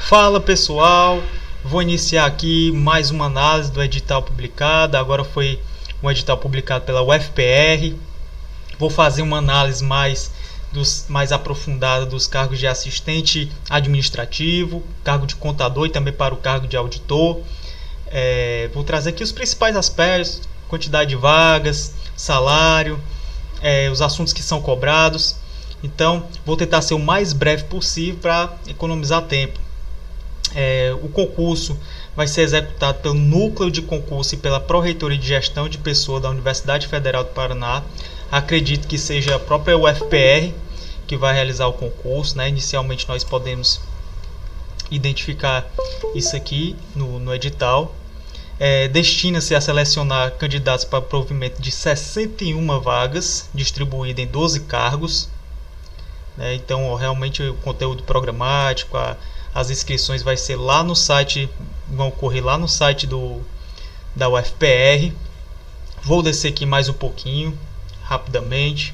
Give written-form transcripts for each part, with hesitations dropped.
Fala pessoal, vou iniciar aqui mais uma análise do edital publicado. Agora foi um edital publicado pela UFPR. Vou fazer uma análise mais aprofundada dos cargos de assistente administrativo, cargo de contador e também para o cargo de auditor. Vou trazer aqui os principais aspectos: quantidade de vagas, salário, os assuntos que são cobrados. Então, vou tentar ser o mais breve possível para economizar tempo. O concurso vai ser executado pelo Núcleo de Concurso e pela Pró-Reitoria de Gestão de Pessoa da Universidade Federal do Paraná. Acredito que seja a própria UFPR que vai realizar o concurso, né? Inicialmente nós podemos identificar isso aqui no edital. Destina-se a selecionar candidatos para o provimento de 61 vagas, distribuídas em 12 cargos. Então, realmente, o conteúdo programático, as inscrições vão ocorrer lá no site da UFPR. Vou descer aqui mais um pouquinho, rapidamente.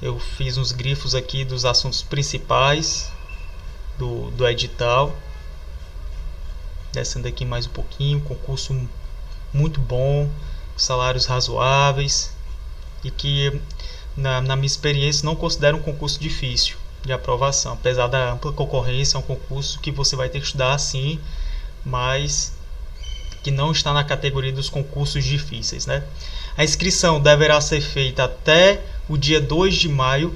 Eu fiz uns grifos aqui dos assuntos principais do edital. Descendo aqui mais um pouquinho, concurso muito bom, salários razoáveis e que, na minha experiência, não considero um concurso difícil de aprovação. Apesar da ampla concorrência, é um concurso que você vai ter que estudar sim, mas que não está na categoria dos concursos difíceis, né? A inscrição deverá ser feita até o dia 2 de maio,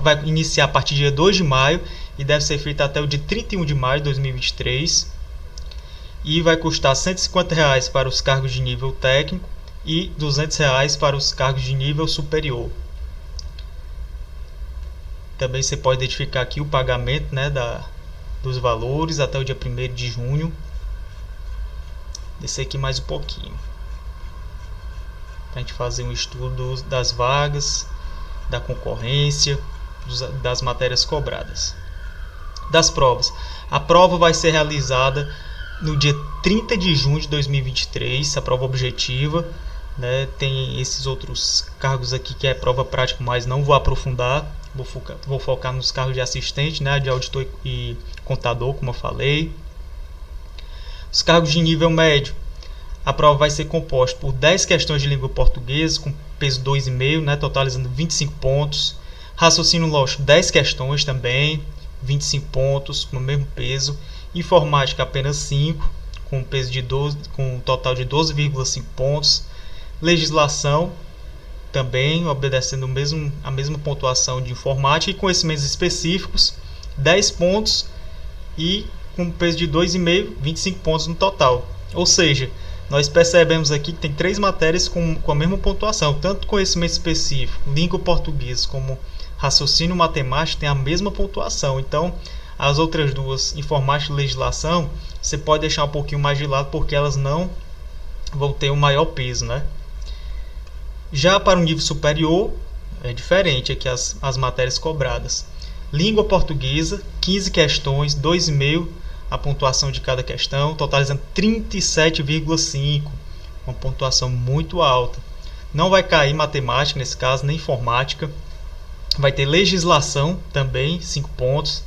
vai iniciar a partir do dia 2 de maio e deve ser feita até o dia 31 de maio de 2023. E vai custar R$ 150 para os cargos de nível técnico e R$ 200 para os cargos de nível superior. Também você pode identificar aqui o pagamento, né, dos valores até o dia 1º de junho. Descer aqui mais um pouquinho, para a gente fazer um estudo das vagas, da concorrência, das matérias cobradas. Das provas. A prova vai ser realizada no dia 30 de junho de 2023, a prova objetiva, né? Tem esses outros cargos aqui que é prova prática, mas não vou aprofundar. Vou focar nos cargos de assistente, né? De auditor e contador, como eu falei. Os cargos de nível médio. A prova vai ser composta por 10 questões de língua portuguesa, com peso 2,5, né? Totalizando 25 pontos. Raciocínio lógico, 10 questões também, 25 pontos, com o mesmo peso. Informática apenas 5, com um total de 12,5 pontos. Legislação também obedecendo a mesma pontuação de informática, e conhecimentos específicos 10 pontos e com peso de 2,5, 25 pontos no total. Ou seja, nós percebemos aqui que tem 3 matérias com a mesma pontuação, tanto conhecimento específico, língua portuguesa, como raciocínio matemático, tem a mesma pontuação. Então, as outras duas, informática e legislação, você pode deixar um pouquinho mais de lado, porque elas não vão ter o maior peso, né? Já para o nível superior, é diferente aqui as matérias cobradas. Língua portuguesa, 15 questões, 2,5 a pontuação de cada questão, totalizando 37,5, uma pontuação muito alta. Não vai cair matemática nesse caso, nem informática. Vai ter legislação também, 5 pontos,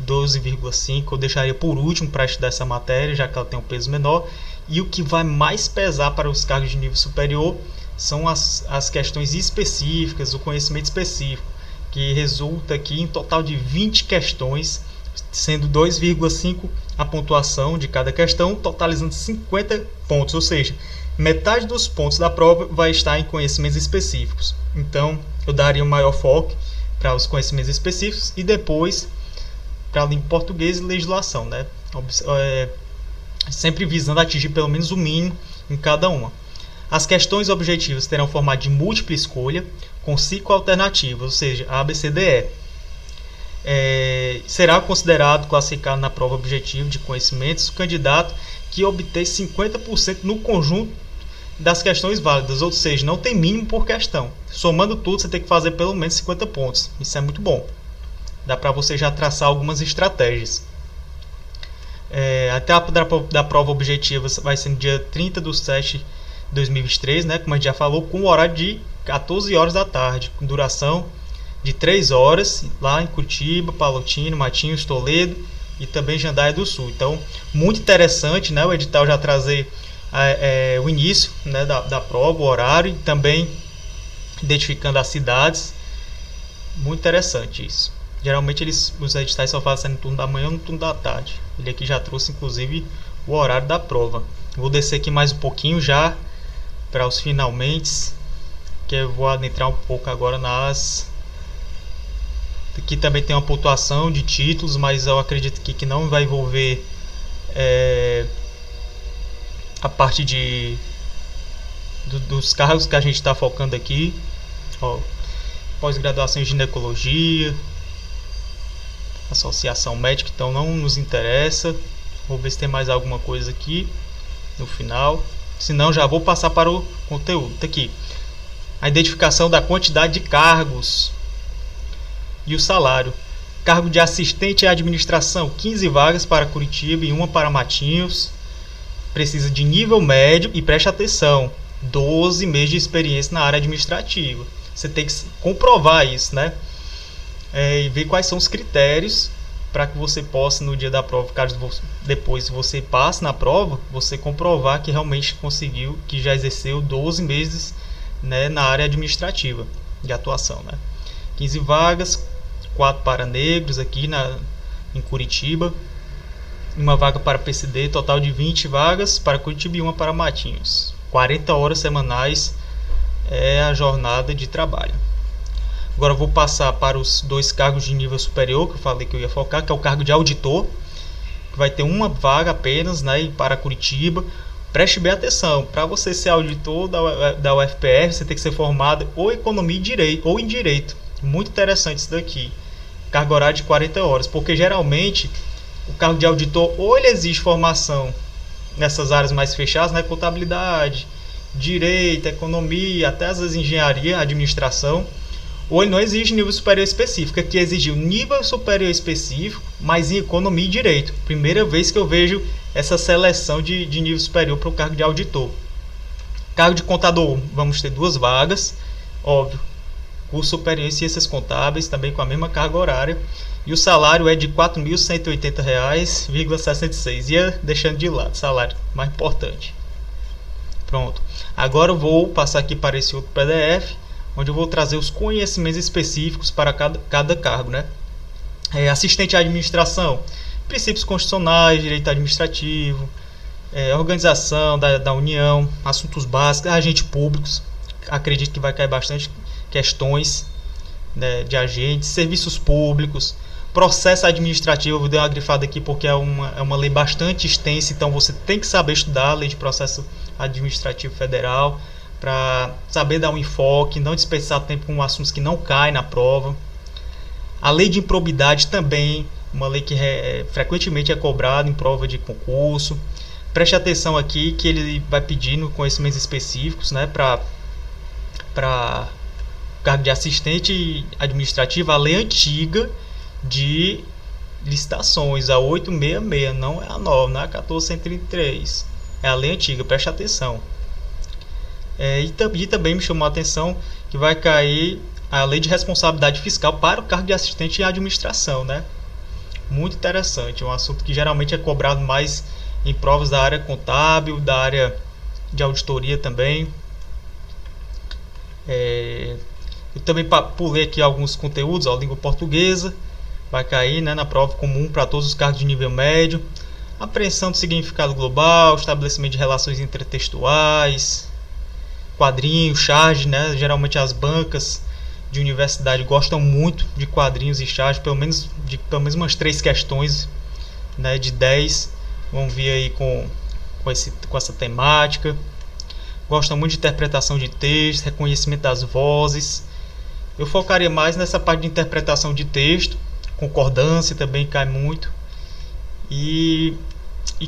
12,5. Eu deixaria por último para estudar essa matéria, já que ela tem um peso menor. E o que vai mais pesar para os cargos de nível superior são as questões específicas, o conhecimento específico, que resulta aqui em total de 20 questões, sendo 2,5 a pontuação de cada questão, totalizando 50 pontos. Ou seja, metade dos pontos da prova vai estar em conhecimentos específicos. Então, eu daria um maior foco para os conhecimentos específicos e depois para a língua portuguesa e legislação, né? Sempre visando atingir pelo menos o mínimo em cada uma. As questões objetivas terão formato de múltipla escolha, com 5 alternativas, ou seja, A, B, C, D, E. Será considerado classificado na prova objetiva de conhecimentos o candidato que obter 50% no conjunto das questões válidas, ou seja, não tem mínimo por questão. Somando tudo, você tem que fazer pelo menos 50 pontos. Isso é muito bom. Dá para você já traçar algumas estratégias. A etapa da prova objetiva vai ser no dia 30 de 7 de 2023, né, como a gente já falou, com o horário de 14 horas da tarde, com duração de 3 horas, lá em Curitiba, Palotina, Matinhos, Toledo, e também Jandaia do Sul. Então, muito interessante, né, o edital já trazer o início, né, da prova, o horário, e também identificando as cidades. Muito interessante isso. Geralmente os editais só fazem no turno da manhã ou no turno da tarde. Ele aqui já trouxe inclusive o horário da prova. Vou descer aqui mais um pouquinho já para os finalmente, que eu vou adentrar um pouco agora nas... Aqui também tem uma pontuação de títulos, mas eu acredito que não vai envolver a parte dos cargos que a gente está focando aqui. Ó, pós-graduação em ginecologia, associação médica, então não nos interessa. Vou ver se tem mais alguma coisa aqui no final. Se não, já vou passar para o conteúdo. Tá aqui a identificação da quantidade de cargos e o salário. Cargo de assistente à administração, 15 vagas para Curitiba e uma para Matinhos. Precisa de nível médio e preste atenção, 12 meses de experiência na área administrativa. Você tem que comprovar isso, né? E ver quais são os critérios para que você possa, no dia da prova, caso depois você passe na prova, você comprovar que realmente conseguiu, que já exerceu 12 meses, né, na área administrativa de atuação, né? 15 vagas, 4 para negros aqui em Curitiba, uma vaga para PCD, total de 20 vagas para Curitiba e uma para Matinhos. 40 horas semanais é a jornada de trabalho. Agora eu vou passar para os 2 cargos de nível superior que eu falei que eu ia focar, que é o cargo de auditor, que vai ter uma vaga apenas, né, para Curitiba. Preste bem atenção, para você ser auditor da UFPR, você tem que ser formado ou em economia e direito, ou em direito. Muito interessante isso daqui. Carga horária de 40 horas, porque geralmente o cargo de auditor, ou ele exige formação nessas áreas mais fechadas, né, contabilidade, direito, economia, até às vezes engenharia, administração, ou ele não exige nível superior específico. Aqui exigiu nível superior específico, mas em economia e direito. Primeira vez que eu vejo essa seleção de nível superior para o cargo de auditor. Cargo de contador, vamos ter 2 vagas, óbvio. Curso superior em ciências contábeis, também com a mesma carga horária. E o salário é de R$ 4.180,66. Ia deixando de lado, salário mais importante. Pronto. Agora eu vou passar aqui para esse outro PDF, onde eu vou trazer os conhecimentos específicos para cada cargo, né? Assistente à administração, princípios constitucionais, direito administrativo, organização da União, assuntos básicos, agentes públicos. Acredito que vai cair bastante questões, né, de agentes, serviços públicos, processo administrativo. Eu vou dar uma grifada aqui porque é uma lei bastante extensa, então você tem que saber estudar a lei de processo administrativo federal para saber dar um enfoque, não desperdiçar tempo com assuntos que não caem na prova. A lei de improbidade também, uma lei que frequentemente é cobrada em prova de concurso. Preste atenção aqui que ele vai pedindo conhecimentos específicos, né, para cargo de assistente administrativo, a lei antiga de licitações, a 866, não é a nova, não é a 1433, é a lei antiga, preste atenção. E também me chamou a atenção que vai cair a lei de responsabilidade fiscal para o cargo de assistente em administração, né? Muito interessante, um assunto que geralmente é cobrado mais em provas da área contábil, da área de auditoria também. Eu também pulei aqui alguns conteúdos, ó, língua portuguesa, vai cair, né, na prova comum para todos os cargos de nível médio. Apreensão do significado global, estabelecimento de relações intertextuais, quadrinhos, charge, né, geralmente as bancas de universidade gostam muito de quadrinhos e charge, pelo menos umas 3 questões, né, de 10 vão vir aí com essa temática. Gostam muito de interpretação de texto, reconhecimento das vozes. Eu focaria mais nessa parte de interpretação de texto, concordância também cai muito, e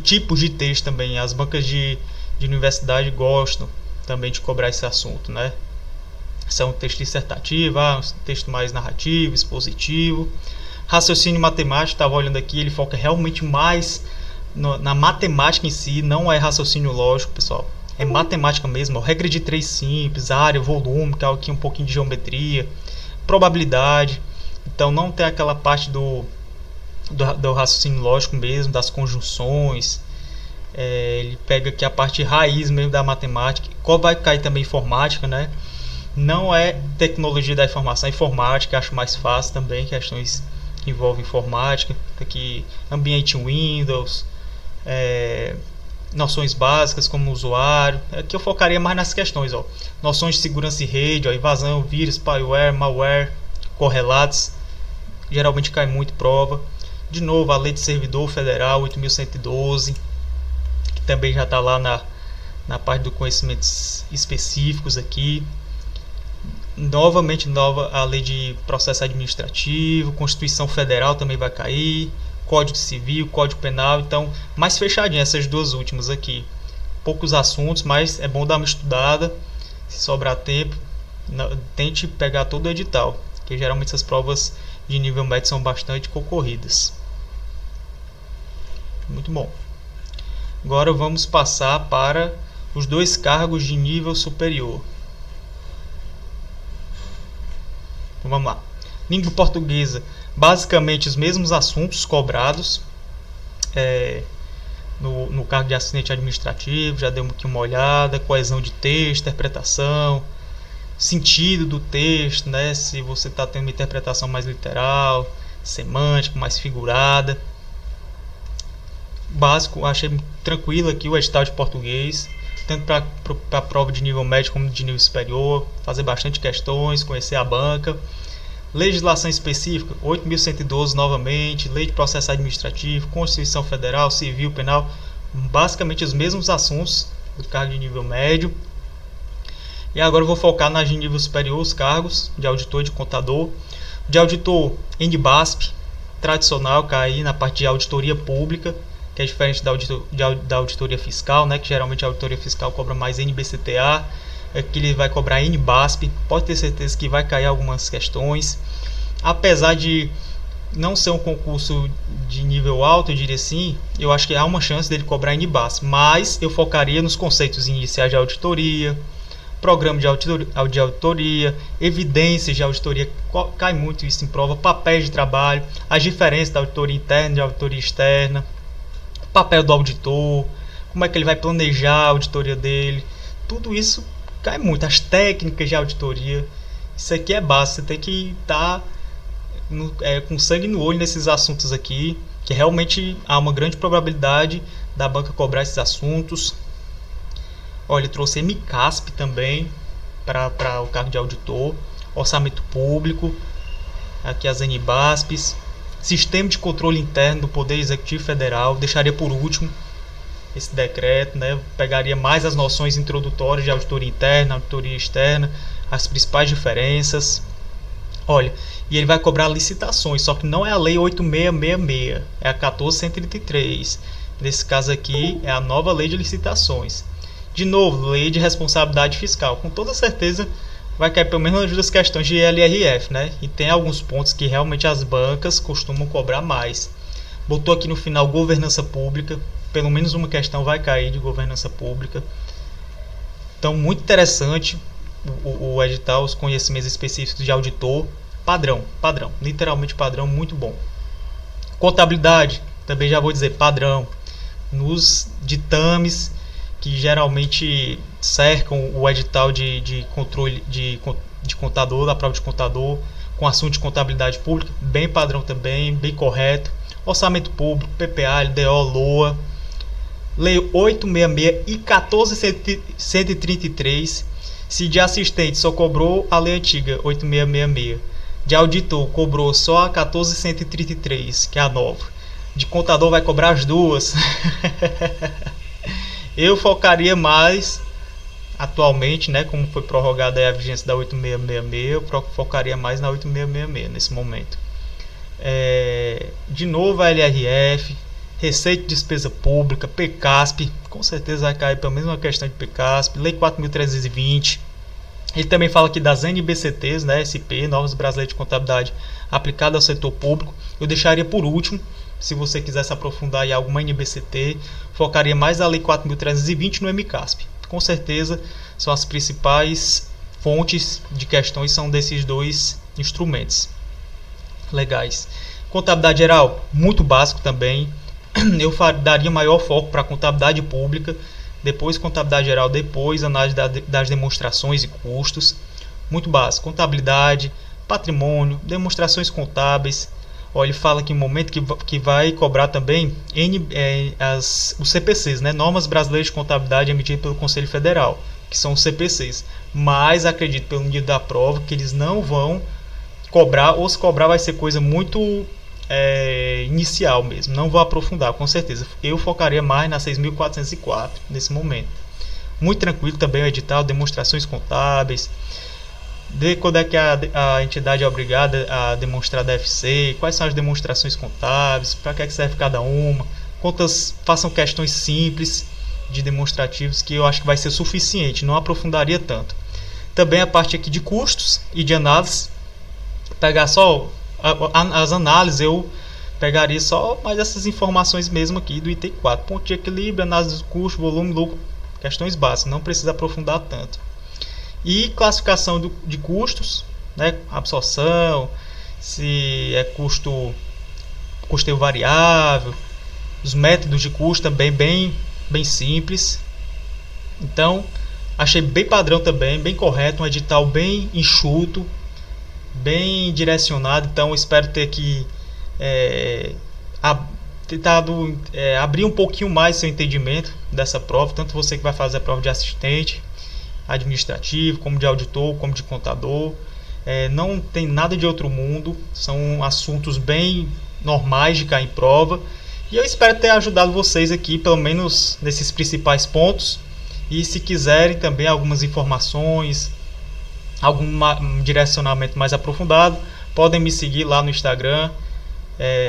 tipos de texto também. As bancas de universidade gostam também de cobrar esse assunto, né? Se é um texto dissertativo, um texto mais narrativo, expositivo. Raciocínio matemático, estava olhando aqui, ele foca realmente mais na matemática em si, não é raciocínio lógico, pessoal. É matemática mesmo, regra de 3 simples, área, volume, que é aqui um pouquinho de geometria, probabilidade. Então não tem aquela parte do raciocínio lógico mesmo, das conjunções. Ele pega aqui a parte raiz mesmo da matemática. Qual vai cair também informática, né? Não é tecnologia da informação, é informática, acho mais fácil também, questões que envolvem informática. Aqui, ambiente Windows, noções básicas como usuário. Aqui eu focaria mais nas questões, ó. Noções de segurança e rede, ó, invasão, vírus, spyware, malware, correlatos. Geralmente cai muito prova. De novo, a lei de servidor federal 8.112, que também já está lá na parte dos conhecimentos específicos aqui. Novamente a lei de processo administrativo, Constituição Federal também vai cair, Código Civil, Código Penal. Então, mais fechadinho essas duas últimas aqui. Poucos assuntos, mas é bom dar uma estudada. Se sobrar tempo, tente pegar todo o edital, porque geralmente essas provas de nível médio são bastante concorridas. Muito bom. Agora vamos passar para os dois cargos de nível superior. Então, vamos lá. Língua portuguesa, basicamente os mesmos assuntos cobrados. No cargo de assistente administrativo, já demos aqui uma olhada. Coesão de texto, interpretação, sentido do texto, né? Se você está tendo uma interpretação mais literal, semântica, mais figurada. Básico, achei tranquilo aqui o edital de português, tanto para a prova de nível médio como de nível superior. Fazer bastante questões, conhecer a banca. Legislação específica, 8.112 novamente, lei de processo administrativo, Constituição Federal, Civil, Penal, basicamente os mesmos assuntos do cargo de nível médio. E agora eu vou focar nas de nível superior, os cargos de auditor e de contador. De auditor, NBASP, tradicional, cair na parte de auditoria pública, que é diferente da auditoria fiscal, né, que geralmente a auditoria fiscal cobra mais NBCTA. Aqui ele vai cobrar NBASP, pode ter certeza que vai cair algumas questões. Apesar de não ser um concurso de nível alto, eu diria assim, eu acho que há uma chance dele cobrar NBASP, mas eu focaria nos conceitos iniciais de auditoria, programa de auditoria, evidências de auditoria, cai muito isso em prova, papéis de trabalho, as diferenças da auditoria interna e de auditoria externa, papel do auditor, como é que ele vai planejar a auditoria dele, tudo isso cai muito, as técnicas de auditoria. Isso aqui é básico, você tem que estar com sangue no olho nesses assuntos aqui, que realmente há uma grande probabilidade da banca cobrar esses assuntos. Olha, ele trouxe MCASP também para o cargo de auditor, orçamento público, aqui as NBASPs, sistema de controle interno do Poder Executivo Federal, deixaria por último esse decreto, né? Pegaria mais as noções introdutórias de auditoria interna, auditoria externa, as principais diferenças. Olha, e ele vai cobrar licitações, só que não é a lei 8666, é a 14133. Nesse caso aqui é a nova lei de licitações. De novo, lei de responsabilidade fiscal. Com toda certeza vai cair pelo menos nas duas questões de LRF, né? E tem alguns pontos que realmente as bancas costumam cobrar mais. Botou aqui no final governança pública, pelo menos uma questão vai cair de governança pública. Então, muito interessante o edital, os conhecimentos específicos de auditor, padrão, literalmente padrão, muito bom. Contabilidade, também já vou dizer padrão, nos ditames que geralmente cercam o edital de controle de contador, da prova de contador, com assunto de contabilidade pública, bem padrão também, bem correto. Orçamento público, PPA, LDO, LOA, Lei 866 e 14133. Se de assistente só cobrou a lei antiga 8666, de auditor cobrou só a 14133, que é a nova. De contador vai cobrar as duas. Eu focaria mais atualmente, né, como foi prorrogada a vigência da 8666, eu focaria mais na 8666 nesse momento. De novo a LRF, Receita de Despesa Pública, PCASP, com certeza vai cair pela mesma questão de PCASP, Lei 4.320. Ele também fala aqui das NBCTs, né, SP, Normas Brasileiras de Contabilidade aplicada ao setor público. Eu deixaria por último, se você quiser se aprofundar em alguma NBCT, focaria mais a Lei 4.320 no MCASP. Com certeza são as principais fontes de questões, são desses dois instrumentos legais. Contabilidade geral, muito básico também. Eu daria maior foco para contabilidade pública, depois contabilidade geral, depois análise das demonstrações e custos. Muito básico. Contabilidade, patrimônio, demonstrações contábeis. Ele fala que no momento que vai cobrar também os CPCs, né? Normas Brasileiras de Contabilidade emitidas pelo Conselho Federal, que são os CPCs. Mas acredito, pelo nível da prova, que eles não vão cobrar, ou se cobrar vai ser coisa muito inicial mesmo. Não vou aprofundar, com certeza. Eu focaria mais na 6.404 nesse momento. Muito tranquilo também o edital, demonstrações contábeis, ver quando é que a entidade é obrigada a demonstrar DFC, quais são as demonstrações contábeis, para que serve cada uma, façam questões simples de demonstrativos, que eu acho que vai ser suficiente, não aprofundaria tanto. Também a parte aqui de custos e de análise, pegar só as análises, eu pegaria só mais essas informações mesmo aqui do item 4, ponto de equilíbrio, análise do custo, volume, lucro, questões básicas, não precisa aprofundar tanto. E classificação de custos, né? Absorção, se é custeio variável, os métodos de custo também bem simples. Então, achei bem padrão também, bem correto, um edital bem enxuto, bem direcionado. Então, espero ter tentado abrir um pouquinho mais seu entendimento dessa prova, tanto você que vai fazer a prova de assistente administrativo, como de auditor, como de contador. Não tem nada de outro mundo, são assuntos bem normais de cair em prova, e eu espero ter ajudado vocês aqui, pelo menos nesses principais pontos. E se quiserem também algumas informações, algum direcionamento mais aprofundado, podem me seguir lá no Instagram,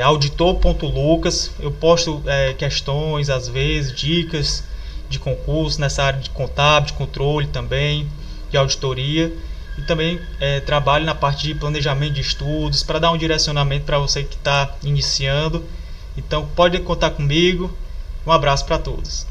auditor.lucas. Eu posto questões, às vezes, dicas de concurso nessa área de contábil, de controle também, de auditoria, e também trabalho na parte de planejamento de estudos, para dar um direcionamento para você que está iniciando. Então pode contar comigo. Um abraço para todos.